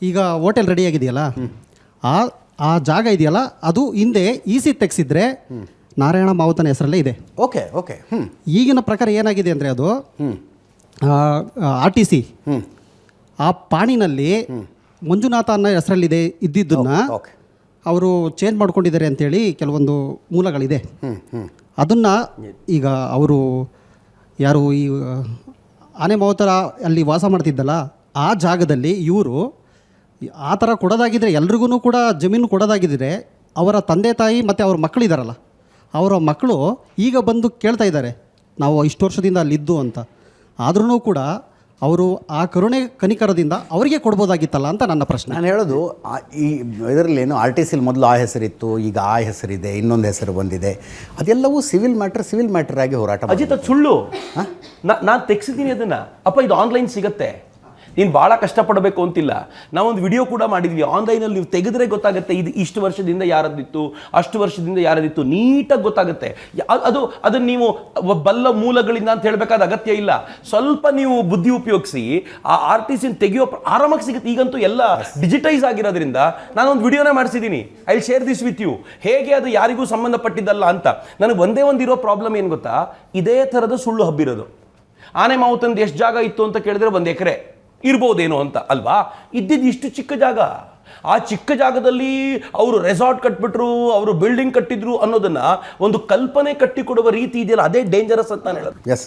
ಈಗ hotel ready ಆಗಿದೆಯಲ್ಲ, ಆ ಜಾಗ ಇದೆಯಲ್ಲ, ಅದು ಹಿಂದೆ ಈಸಿ ತೆಗ್ಸಿದ್ರೆ ನಾರಾಯಣ ಮಾವುತನ ಹೆಸರಲ್ಲೇ ಇದೆ. Okay okay. ಈಗಿನ ಪ್ರಕಾರ ಏನಾಗಿದೆ ಅಂದರೆ ಅದು RTC ಆ ಪಾಣಿನಲ್ಲಿ ಮಂಜುನಾಥ ಅನ್ನೋ ಹೆಸರಲ್ಲಿದೆ ಇದ್ದಿದ್ದನ್ನು ಅವರು ಚೇಂಜ್ ಮಾಡ್ಕೊಂಡಿದ್ದಾರೆ ಅಂತೇಳಿ ಕೆಲವೊಂದು ಮೂಲಗಳಿದೆ. ಅದನ್ನು ಈಗ ಅವರು ಯಾರು ಈ ಆನೆ ಮಾವುತರ ಅಲ್ಲಿ ವಾಸ ಮಾಡ್ತಿದ್ದಲ್ಲ ಆ ಜಾಗದಲ್ಲಿ ಇವರು ಆ ಥರ ಕೊಡೋದಾಗಿದ್ದರೆ ಎಲ್ರಿಗೂ ಕೂಡ ಜಮೀನು ಕೊಡೋದಾಗಿದ್ದರೆ ಅವರ ತಂದೆ ತಾಯಿ ಮತ್ತು ಅವ್ರ ಮಕ್ಕಳಿದಾರಲ್ಲ, ಅವರ ಮಕ್ಕಳು ಈಗ ಬಂದು ಕೇಳ್ತಾ ಇದ್ದಾರೆ ನಾವು ಇಷ್ಟು ವರ್ಷದಿಂದ ಅಲ್ಲಿದ್ದು ಅಂತ. ಆದ್ರೂ ಕೂಡ ಅವರು ಆ ಕರುಣೆ ಕನಿಕರದಿಂದ ಅವರಿಗೆ ಕೊಡ್ಬೋದಾಗಿತ್ತಲ್ಲ ಅಂತ ನನ್ನ ಪ್ರಶ್ನೆ. ನಾನು ಹೇಳೋದು ಈ ಇದರಲ್ಲೇನು RTCಲಿ ಮೊದಲು ಆ ಹೆಸರಿತ್ತು, ಈಗ ಆ ಹೆಸರಿದೆ, ಇನ್ನೊಂದು ಹೆಸರು ಬಂದಿದೆ. ಅದೆಲ್ಲವೂ ಸಿವಿಲ್ ಮ್ಯಾಟರ್ ಆಗಿ ಹೋರಾಟ. ಅಜಿತ್ ಅದು ಸುಳ್ಳು. ನಾನು ತೆಗ್ಸಿದ್ದೀನಿ ಅದನ್ನು. ಅಪ್ಪ ಇದು ಆನ್ಲೈನ್ ಸಿಗುತ್ತೆ, ನೀನು ಭಾಳ ಕಷ್ಟಪಡಬೇಕು ಅಂತಿಲ್ಲ. ನಾವೊಂದು ವಿಡಿಯೋ ಕೂಡ ಮಾಡಿದ್ವಿ, ಆನ್ಲೈನಲ್ಲಿ ನೀವು ತೆಗೆದ್ರೆ ಗೊತ್ತಾಗುತ್ತೆ ಇದು ಇಷ್ಟು ವರ್ಷದಿಂದ ಯಾರದಿತ್ತು, ಅಷ್ಟು ವರ್ಷದಿಂದ ಯಾರದಿತ್ತು, ನೀಟಾಗಿ ಗೊತ್ತಾಗುತ್ತೆ. ಅದನ್ನು ನೀವು ಬಲ್ಲ ಮೂಲಗಳಿಂದ ಅಂತ ಹೇಳಬೇಕಾದ ಅಗತ್ಯ ಇಲ್ಲ. ಸ್ವಲ್ಪ ನೀವು ಬುದ್ಧಿ ಉಪಯೋಗಿಸಿ ಆ RTC ತೆಗೆಯೋ ಆರಾಮಾಗಿ ಸಿಗುತ್ತೆ. ಈಗಂತೂ ಎಲ್ಲ ಡಿಜಿಟೈಸ್ ಆಗಿರೋದ್ರಿಂದ ನಾನೊಂದು ವಿಡಿಯೋನೇ ಮಾಡಿಸಿದ್ದೀನಿ. I will share this with you. ಹೇಗೆ ಅದು ಯಾರಿಗೂ ಸಂಬಂಧಪಟ್ಟಿದ್ದಲ್ಲ ಅಂತ. ನನಗೆ ಒಂದೇ ಒಂದಿರೋ ಪ್ರಾಬ್ಲಮ್ ಏನು ಗೊತ್ತಾ, ಇದೇ ಥರದ ಸುಳ್ಳು ಹಬ್ಬಿರೋದು. ಆನೆ ಮಾವುತಂದು ಎಷ್ಟು ಜಾಗ ಇತ್ತು ಅಂತ ಕೇಳಿದ್ರೆ 1 ಎಕರೆ ಇರ್ಬೋದೇನೋ ಅಂತ ಅಲ್ವಾ. ಇದ್ದಿದ್ದು ಇಷ್ಟು ಚಿಕ್ಕ ಜಾಗ. ಆ ಚಿಕ್ಕ ಜಾಗದಲ್ಲಿ ಅವರು ರೆಸಾರ್ಟ್ ಕಟ್ಬಿಟ್ರು, ಅವರು ಬಿಲ್ಡಿಂಗ್ ಕಟ್ಟಿದ್ರು ಅನ್ನೋದನ್ನ ಒಂದು ಕಲ್ಪನೆ ಕಟ್ಟಿಕೊಡುವ ರೀತಿ ಇದೆಯಲ್ಲ, ಅದೇ ಡೇಂಜರಸ್ ಅಂತ ನಾನು ಹೇಳೋದು. ಎಸ್.